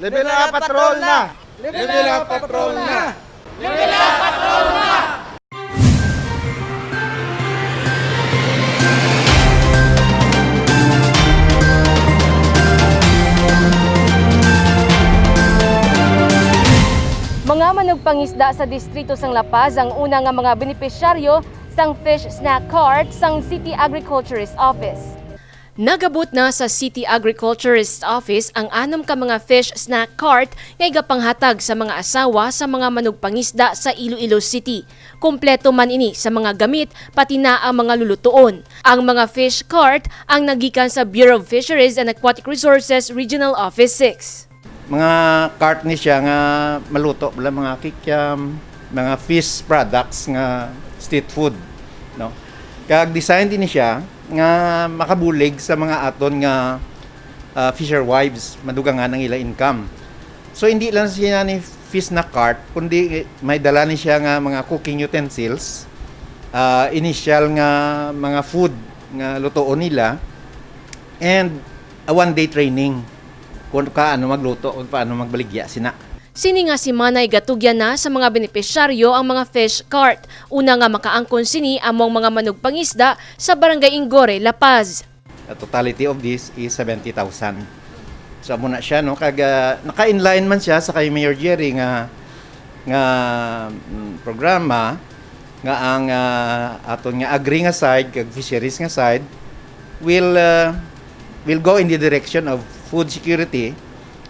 Level up patrol na! Level up patrol na! Level up patrol na! Mga manugpangisda sa distrito sang La Paz ang una nga mga benepisyaryo sang fish snack cart sang City Agriculturist Office. Nagabot na sa City Agriculturist Office ang 6 ka mga fish snack cart nga igapanghatag sa mga asawa sa mga manugpangisda sa Iloilo City. Kompleto man ini sa mga gamit pati na ang mga lulutuon. Ang mga fish cart ang nagikan sa Bureau of Fisheries and Aquatic Resources Regional Office 6. Mga cart ni siya nga maluto wala mga kikyam, mga fish products nga street food, no. Kag design din ni siya nga makabulig sa mga aton nga fisher wives, madugang nga ng ila income. So hindi lang siya ni fish na cart, kundi may dala ni siya nga mga cooking utensils, initial nga mga food nga lutoon nila, and a one-day training kung paano magluto, kung paano magbaligya sina. Sini nga si Manay gatugyan na sa mga benepisyaryo ang mga fish cart. Una nga makaangkon sini among mga manugpangisda sa Barangay Ingore, La Paz. The totality of this is 70,000. So muna siya no kag naka-inline man siya sa kay Mayor Jerry nga programa nga ang aton nga agri nga side kag fisheries nga side will go in the direction of food security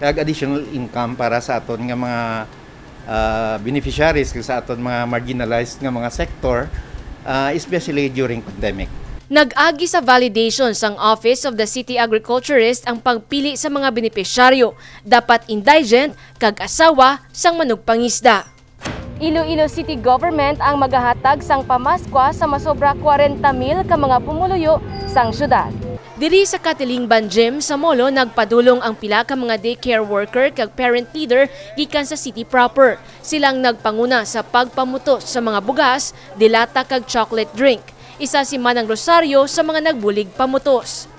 kag additional income para sa aton nga mga beneficiaries kag sa aton mga marginalized nga mga sector, especially during pandemic. Nag-agi sa validation sang Office of the City Agriculturist ang pagpili sa mga benepisyaryo. Dapat indigent kag asawa sang manugpangisda. Iloilo City Government ang magahatag sang pamaskwa sa masobra 40,000 ka mga pumuluyo sang syudad. Diri sa Katilingban Gym sa Molo nagpadulong ang pila ka mga daycare worker kag parent leader gikan sa city proper. Silang nagpanguna sa pagpamutos sa mga bugas, dilata kag chocolate drink. Isa si Manang Rosario sa mga nagbulig pamutos.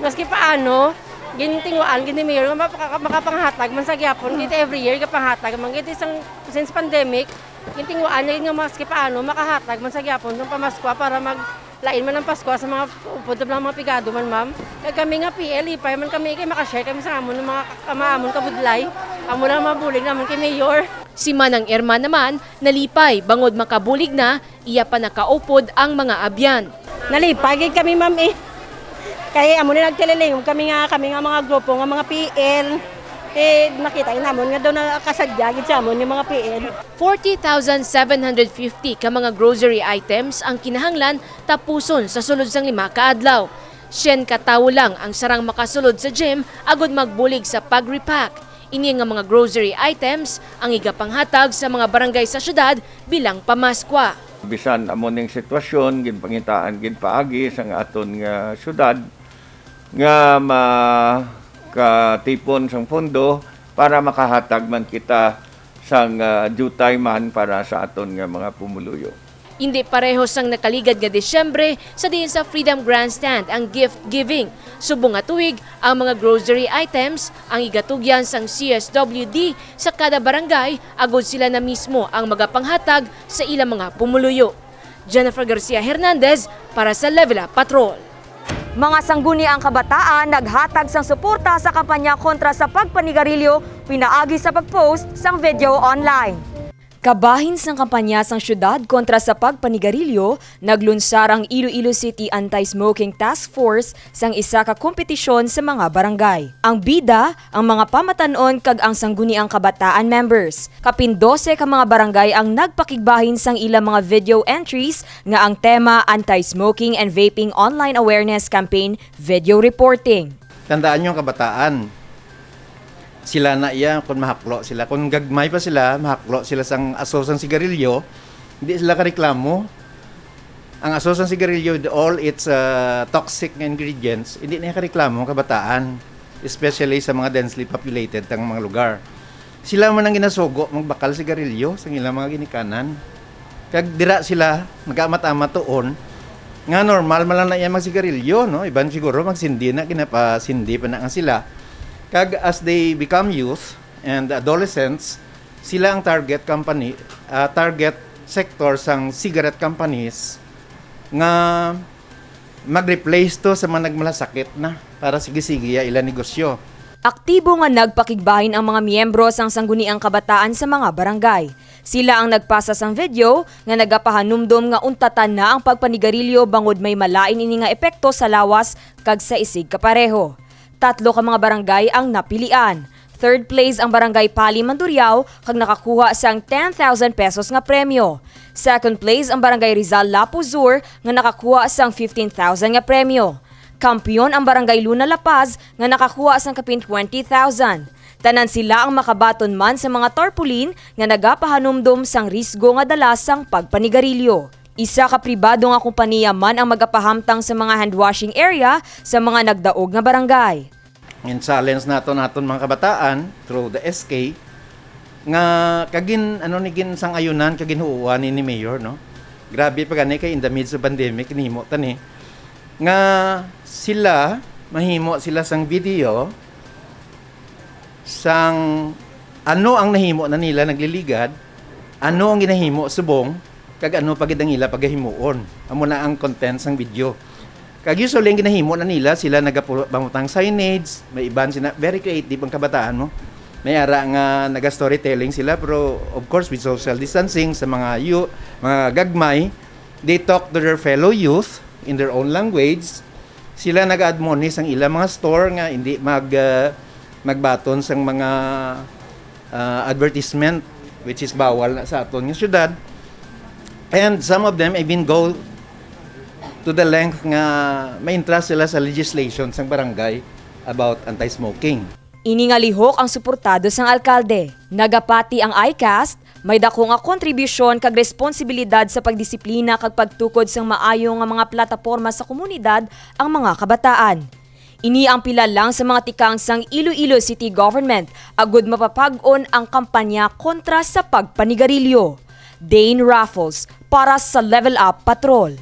Maski paano, gintinguan, ginimiyor, makapanghatag, man sa gyapon, dito every year kapanghatag, man gito isang since pandemic, gintinguan, nga maski paano, makahatag, man sa gyapon, ng pamaskwa para maglain man ng Pasko sa mga upod ng mga pigado man, ma'am. Kaya kami nga PL, ipay man kami, makashare kami sa amon, ng mga kamaamon kabudlay, amo lang mabulig naman kay Mayor. Si Manang Erma naman, nalipay, bangod makabulig na, iya pa nakaupod ang mga abyan. Nalipay, kami ma'am eh. Kaya amo na nagtililingom kami nga mga grupo, nga mga PL. Nakita namon nga daw nakasadyagid sa amon yung mga PL. 40,750 ka mga grocery items ang kinahanglan tapuson sa sulod sang 5 ka adlaw. 100 ka tawo lang ang sarang makasulod sa gym agud magbulig sa pag-repack. Ini nga mga grocery items ang igapanghatag sa mga barangay sa syudad bilang pamaskwa. Bisan amo ning sitwasyon ginpangitaan ginpaagi sa aton nga syudad nga makatipon sang pondo para makahatag man kita sang due time man para sa aton nga mga pumuluyo. Hindi pareho sang nakaligad nga Disyembre sa diin sa Freedom Grandstand ang gift giving. Subong nga tuig ang mga grocery items ang igatugyan sang CSWD sa kada barangay agud sila na mismo ang magapanghatag sa ilang mga pumuluyo. Jennifer Garcia Hernandez para sa Level Up Patrol. Mga sangguniang kabataan naghatag sang suporta sa kampanya kontra sa pagpanigarilyo pinaagi sa pagpost sang video online. Kabahin sang kampanya sang syudad kontra sa pagpanigarilyo, naglunsar ang Iloilo City Anti-Smoking Task Force sang isa ka kompetisyon sa mga barangay. Ang bida, ang mga pamatanon kag ang sangguniang kabataan members. Kapin 12 ka mga barangay ang nagpakigbahin sang ilang mga video entries nga ang tema Anti-Smoking and Vaping Online Awareness Campaign Video Reporting. Tandaan nyo ang kabataan. Sila na iya kung mahaklo sila. Kung gagmay pa sila, mahaklo sila sang aso sang sigarilyo, hindi sila kareklamo. Ang aso sang sigarilyo with all its toxic ingredients, hindi na kareklamo kabataan. Especially sa mga densely populated tang mga lugar. Sila man ang ginasugo, magbakal sigarilyo sa ilang mga ginikanan. Kag dira sila, mag-amat-amat tuon, nga normal man lang na iya magsigarilyo, no? Iban siguro magsindi na, kinapasindi pa na nga sila. Kag as they become youth, and adolescents, sila ang target company, target sector sang cigarette companies nga mag-replace to sa mga nagmalasakit na para sige-sige ila negosyo. Aktibo nga nagpakigbahin ang mga miyembro sang sangguniang kabataan sa mga barangay. Sila ang nagpasa sang video nga nagapahanumdom nga untatan na ang pagpanigarilyo bangod may malain ini nga epekto sa lawas kag sa isig kapareho. 3 ka mga barangay ang napilian. 3rd place ang barangay Pali Mandurriao kag nakakuha sang 10,000 pesos nga premyo. 2nd place ang barangay Rizal Lapuzur nga nakakuha sang 15,000 nga premyo. Kampiyon ang barangay Luna La Paz nga nakakuha sang kapin 20,000. Tanan sila ang makabaton man sa mga tarpaulin nga nagapahanumdom sang risgo nga dala sang pagpanigarilyo. Isa ka pribado nga kompanya man ang magapahamtang sa mga handwashing area sa mga nagdaog nga barangay. And challenge naton mga kabataan through the SK nga kagin nigin sang ayunan kagin huuan ni Mayor, no. Grabe pa gani kay in the midst of pandemic nihimo tani nga sila mahimo sila sang video sang ano ang nahimo na nila nagliligad, ano ang ginahimo subong kag ano pagid ang ila pagahimuon. Amo na ang content sang video. Kag usually ang ginahimo na nila sila nagapamutang signage, may iban sila very creative ang kabataan mo. May ara nga naga-storytelling sila pero of course with social distancing sa mga gagmay, they talk to their fellow youth in their own language. Sila nag-admonish ang ilang mga store nga hindi magbaton sang mga advertisement which is bawal sa aton nga syudad. And some of them even go to the length nga ma-interest sila sa legislation sang barangay about anti-smoking. Ini nga lihok ang suportado sang alkalde. Nagapati ang ICAST, may dako nga kontribusyon kag responsibilidad sa pagdisiplina kag pagtukod sang maayo nga mga plataporma sa komunidad ang mga kabataan. Ini ang pila lang sa mga tikang sang Iloilo City Government agud mapapag-on ang kampanya kontra sa pagpanigarilyo. Dane Raffles para sa Level Up Patrol.